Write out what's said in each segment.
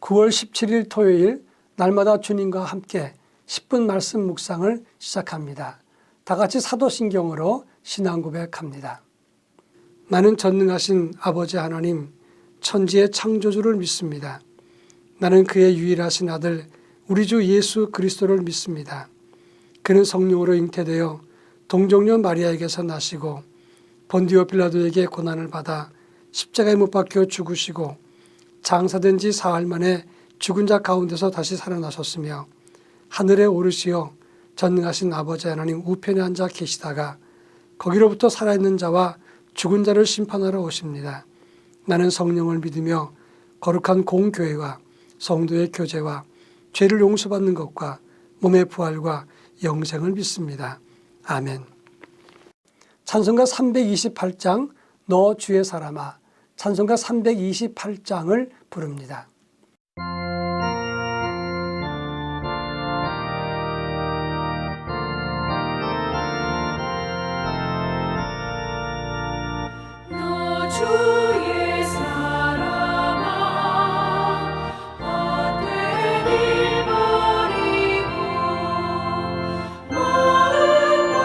9월 17일 토요일 날마다 주님과 함께 10분 말씀 묵상을 시작합니다. 다 같이 사도신경으로 신앙 고백합니다. 나는 전능하신 아버지 하나님, 천지의 창조주를 믿습니다. 나는 그의 유일하신 아들 우리 주 예수 그리스도를 믿습니다. 그는 성령으로 잉태되어 동정녀 마리아에게서 나시고 본디오 빌라도에게 고난을 받아 십자가에 못 박혀 죽으시고 장사된 지 사흘 만에 죽은 자 가운데서 다시 살아나셨으며 하늘에 오르시어 전능하신 아버지 하나님 우편에 앉아 계시다가 거기로부터 살아있는 자와 죽은 자를 심판하러 오십니다. 나는 성령을 믿으며 거룩한 공교회와 성도의 교제와 죄를 용서받는 것과 몸의 부활과 영생을 믿습니다. 아멘. 찬송가 328장 너 주의 사람아, 찬송가 328장을 부릅니다. 너 주의 사람아, 헛된 일 버리고 마음과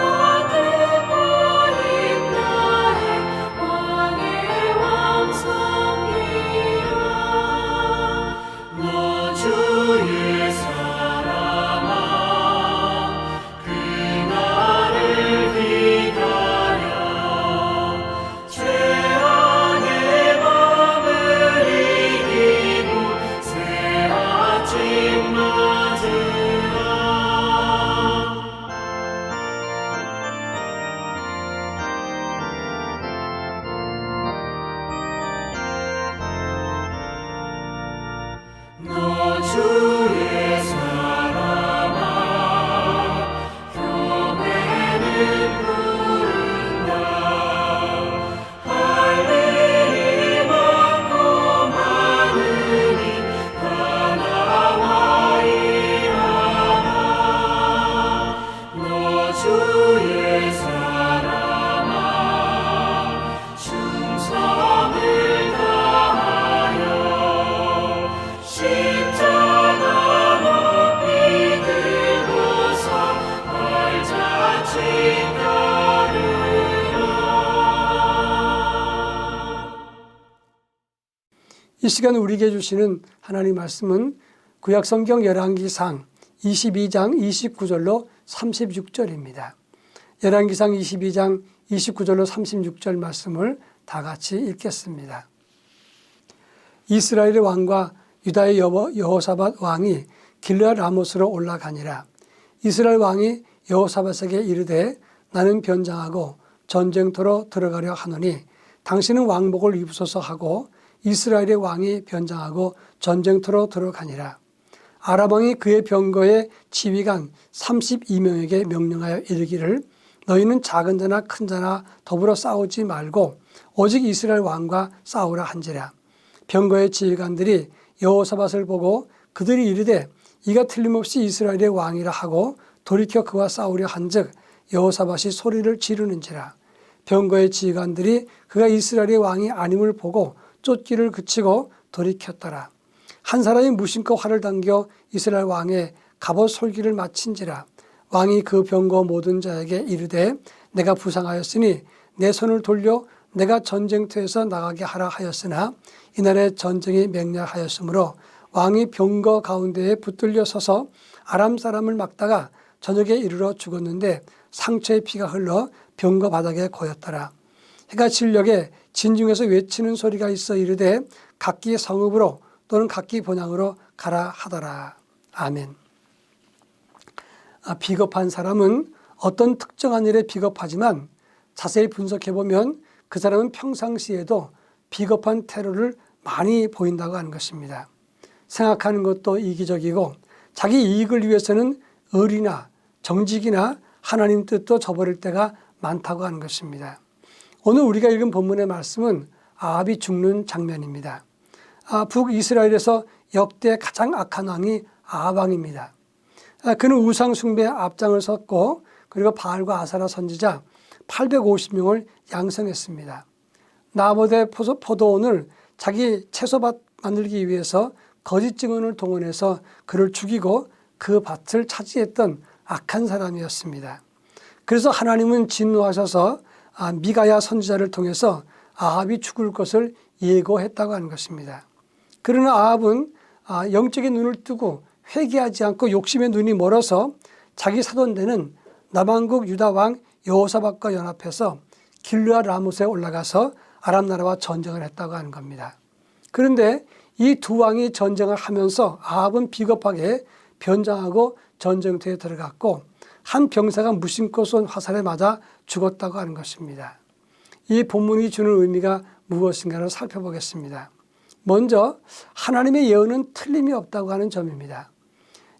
뜻과 힘 다해 왕의 왕 섬기라. 너 주의 사람아, 그날을 기다려 죄악의 밤을 이기고 새 아침 맞으라. 너 주의 사람아, 교회는 부른다. 할 일이 많고 많으니 다 나와 일하라. 너 주의 사람아, 충성을 다하여 십자가 높이 들고서 발자취 따르라. 이 시간 우리에게 주시는 하나님 말씀은 구약성경 열왕기상 22장 29절로 36절입니다. 열왕기상 22장 29절로 36절 말씀을 다 같이 읽겠습니다. 이스라엘의 왕과 유다의 여호사밧 왕이 길르앗 라못으로 올라가니라. 이스라엘 왕이 여호사밧에게 이르되 나는 변장하고 전쟁터로 들어가려 하노니 당신은 왕복을 입으소서 하고 이스라엘의 왕이 변장하고 전쟁터로 들어가니라. 아람 왕이 그의 병거의 지휘관 32명에게 명령하여 이르기를 너희는 작은 자나 큰 자나 더불어 싸우지 말고 오직 이스라엘 왕과 싸우라 한지라. 병거의 지휘관들이 여호사밧을 보고 그들이 이르되 이가 틀림없이 이스라엘의 왕이라 하고 돌이켜 그와 싸우려 한즉 여호사밧이 소리를 지르는지라. 병거의 지휘관들이 그가 이스라엘의 왕이 아님을 보고 쫓기를 그치고 돌이켰더라. 한 사람이 무심코 활을 당겨 이스라엘 왕의 갑옷 솔기를 마친지라. 왕이 그 병거 모든 자에게 이르되 내가 부상하였으니 내 손을 돌려 내가 전쟁터에서 나가게 하라 하였으나 이날에 전쟁이 맹렬하였으므로 왕이 병거 가운데에 붙들려 서서 아람 사람을 막다가 저녁에 이르러 죽었는데 상처의 피가 흘러 병거 바닥에 고였더라. 해가 질녘에 진중에서 외치는 소리가 있어 이르되 각기 성읍으로 또는 각기 본향으로 가라 하더라. 아멘. 비겁한 사람은 어떤 특정한 일에 비겁하지만 자세히 분석해보면 그 사람은 평상시에도 비겁한 태도를 많이 보인다고 하는 것입니다. 생각하는 것도 이기적이고 자기 이익을 위해서는 의리나 정직이나 하나님 뜻도 저버릴 때가 많다고 하는 것입니다. 오늘 우리가 읽은 본문의 말씀은 아합이 죽는 장면입니다. 북이스라엘에서 역대 가장 악한 왕이 아합 왕입니다. 그는 우상 숭배에 앞장을 섰고 그리고 바알과 아사라 선지자 850명을 양성했습니다. 나봇의 포도원을 자기 채소밭 만들기 위해서 거짓 증언을 동원해서 그를 죽이고 그 밭을 차지했던 악한 사람이었습니다. 그래서 하나님은 진노하셔서 미가야 선지자를 통해서 아합이 죽을 것을 예고했다고 하는 것입니다. 그러나 아합은 영적인 눈을 뜨고 회개하지 않고 욕심의 눈이 멀어서 자기 사돈되는 남왕국 유다 왕 여호사밧과 연합해서 길르앗 라못에 올라가서 아람 나라와 전쟁을 했다고 하는 겁니다. 그런데 이 두 왕이 전쟁을 하면서 아합은 비겁하게 변장하고 전쟁터에 들어갔고 한 병사가 무심코 쏜 화살에 맞아 죽었다고 하는 것입니다. 이 본문이 주는 의미가 무엇인가를 살펴보겠습니다. 먼저 하나님의 예언은 틀림이 없다고 하는 점입니다.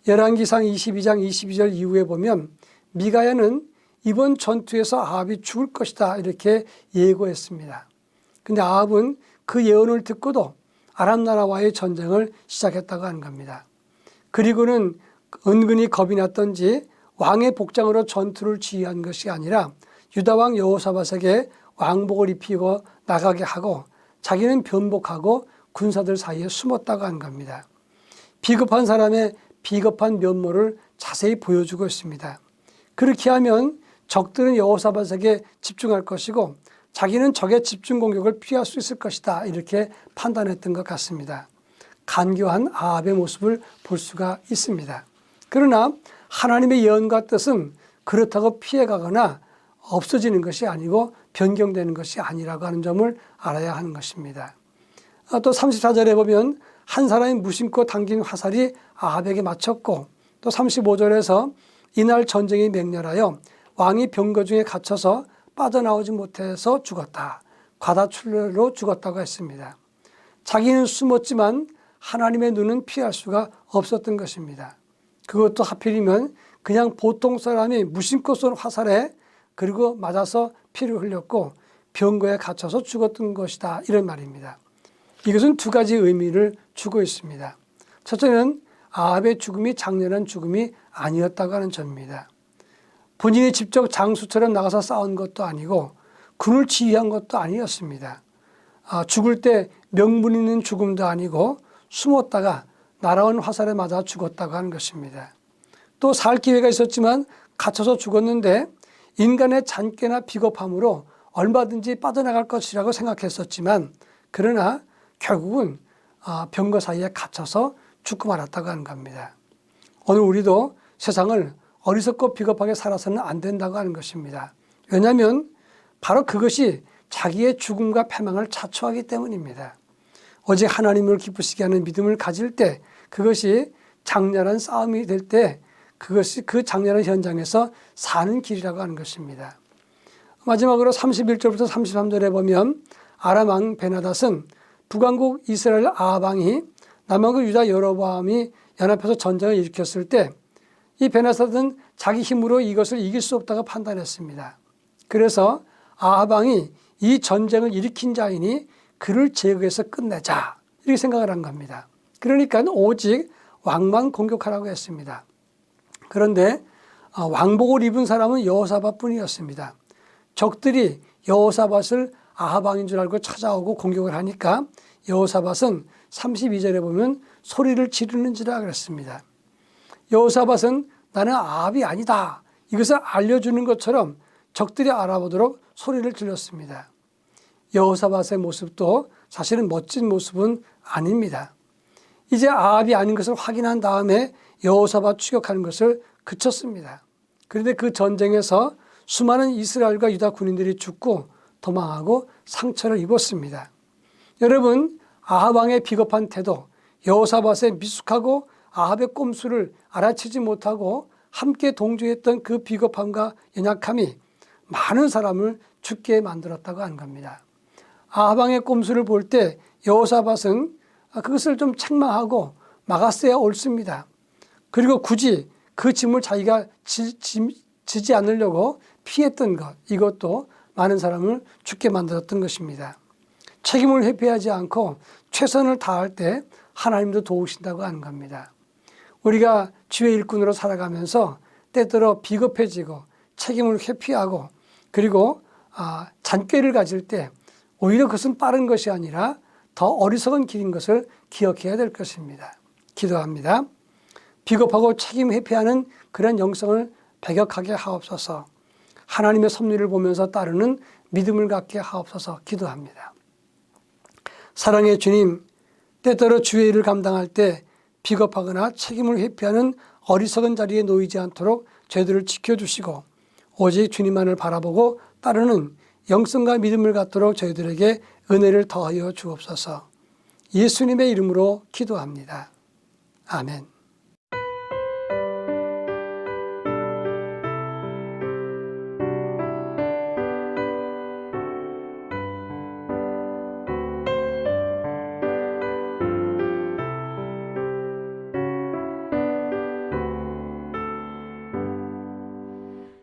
열왕기상 22장 22절 이후에 보면 미가야는 이번 전투에서 아합이 죽을 것이다 이렇게 예고했습니다. 근데 아합은 그 예언을 듣고도 아람 나라와의 전쟁을 시작했다고 하는 겁니다. 그리고는 은근히 겁이 났던지 왕의 복장으로 전투를 지휘한 것이 아니라 유다 왕 여호사밧에게 왕복을 입히고 나가게 하고 자기는 변복하고 군사들 사이에 숨었다고 하는 겁니다. 비겁한 사람의 비겁한 면모를 자세히 보여주고 있습니다. 그렇게 하면 적들은 여호사밧에게 집중할 것이고 자기는 적의 집중 공격을 피할 수 있을 것이다 이렇게 판단했던 것 같습니다. 간교한 아합의 모습을 볼 수가 있습니다. 그러나 하나님의 예언과 뜻은 그렇다고 피해가거나 없어지는 것이 아니고 변경되는 것이 아니라고 하는 점을 알아야 하는 것입니다. 또 34절에 보면 한 사람이 무심코 당긴 화살이 아합에게 맞췄고 또 35절에서 이날 전쟁이 맹렬하여 왕이 병거 중에 갇혀서 빠져나오지 못해서 죽었다. 과다출혈로 죽었다고 했습니다. 자기는 숨었지만 하나님의 눈은 피할 수가 없었던 것입니다. 그것도 하필이면 그냥 보통 사람이 무심코 쏜 화살에 그리고 맞아서 피를 흘렸고 병거에 갇혀서 죽었던 것이다 이런 말입니다. 이것은 두 가지 의미를 주고 있습니다. 첫째는 아합의 죽음이 장렬한 죽음이 아니었다고 하는 점입니다. 본인이 직접 장수처럼 나가서 싸운 것도 아니고 군을 지휘한 것도 아니었습니다. 죽을 때 명분 있는 죽음도 아니고 숨었다가 날아온 화살에 맞아 죽었다고 하는 것입니다. 또 살 기회가 있었지만 갇혀서 죽었는데 인간의 잔꾀나 비겁함으로 얼마든지 빠져나갈 것이라고 생각했었지만 그러나 결국은 병거 사이에 갇혀서 죽고 말았다고 하는 겁니다. 오늘 우리도 세상을 어리석고 비겁하게 살아서는 안 된다고 하는 것입니다. 왜냐하면 바로 그것이 자기의 죽음과 패망을 자초하기 때문입니다. 오직 하나님을 기쁘시게 하는 믿음을 가질 때 그것이 장렬한 싸움이 될 때 그것이 그 장렬한 현장에서 사는 길이라고 하는 것입니다. 마지막으로 31절부터 33절에 보면 아람 왕 베나닷은 북왕국 이스라엘 아합 왕이 남왕국 유다 여로보암이 연합해서 전쟁을 일으켰을 때 이 베나닷은 자기 힘으로 이것을 이길 수 없다고 판단했습니다. 그래서 아합 왕이 이 전쟁을 일으킨 자이니 그를 제거해서 끝내자 이렇게 생각을 한 겁니다. 그러니까 오직 왕만 공격하라고 했습니다. 그런데 왕복을 입은 사람은 여호사밧뿐이었습니다. 적들이 여호사밧을 아합 왕인 줄 알고 찾아오고 공격을 하니까 여호사밧은 32절에 보면 소리를 지르는지라 그랬습니다. 여호사밧은 나는 아합이 아니다. 이것을 알려주는 것처럼 적들이 알아보도록 소리를 질렀습니다. 여호사밧의 모습도 사실은 멋진 모습은 아닙니다. 이제 아합이 아닌 것을 확인한 다음에 여호사밧 추격하는 것을 그쳤습니다. 그런데 그 전쟁에서 수많은 이스라엘과 유다 군인들이 죽고 도망하고 상처를 입었습니다. 여러분, 아합 왕의 비겁한 태도, 여호사밧의 미숙하고 아합의 꼼수를 알아채지 못하고 함께 동조했던 그 비겁함과 연약함이 많은 사람을 죽게 만들었다고 하는 겁니다. 아합 왕의 꼼수를 볼 때 여호사밧은 그것을 좀 책망하고 막았어야 옳습니다. 그리고 굳이 그 짐을 자기가 지지 않으려고 피했던 것, 이것도 많은 사람을 죽게 만들었던 것입니다. 책임을 회피하지 않고 최선을 다할 때 하나님도 도우신다고 하는 겁니다. 우리가 주의 일꾼으로 살아가면서 때때로 비겁해지고 책임을 회피하고 그리고 잔꾀를 가질 때 오히려 그것은 빠른 것이 아니라 더 어리석은 길인 것을 기억해야 될 것입니다. 기도합니다. 비겁하고 책임 회피하는 그런 영성을 배격하게 하옵소서. 하나님의 섭리를 보면서 따르는 믿음을 갖게 하옵소서 기도합니다. 사랑의 주님, 때때로 주의 일을 감당할 때 비겁하거나 책임을 회피하는 어리석은 자리에 놓이지 않도록 저희들을 지켜주시고 오직 주님만을 바라보고 따르는 영성과 믿음을 갖도록 저희들에게 은혜를 더하여 주옵소서. 예수님의 이름으로 기도합니다. 아멘.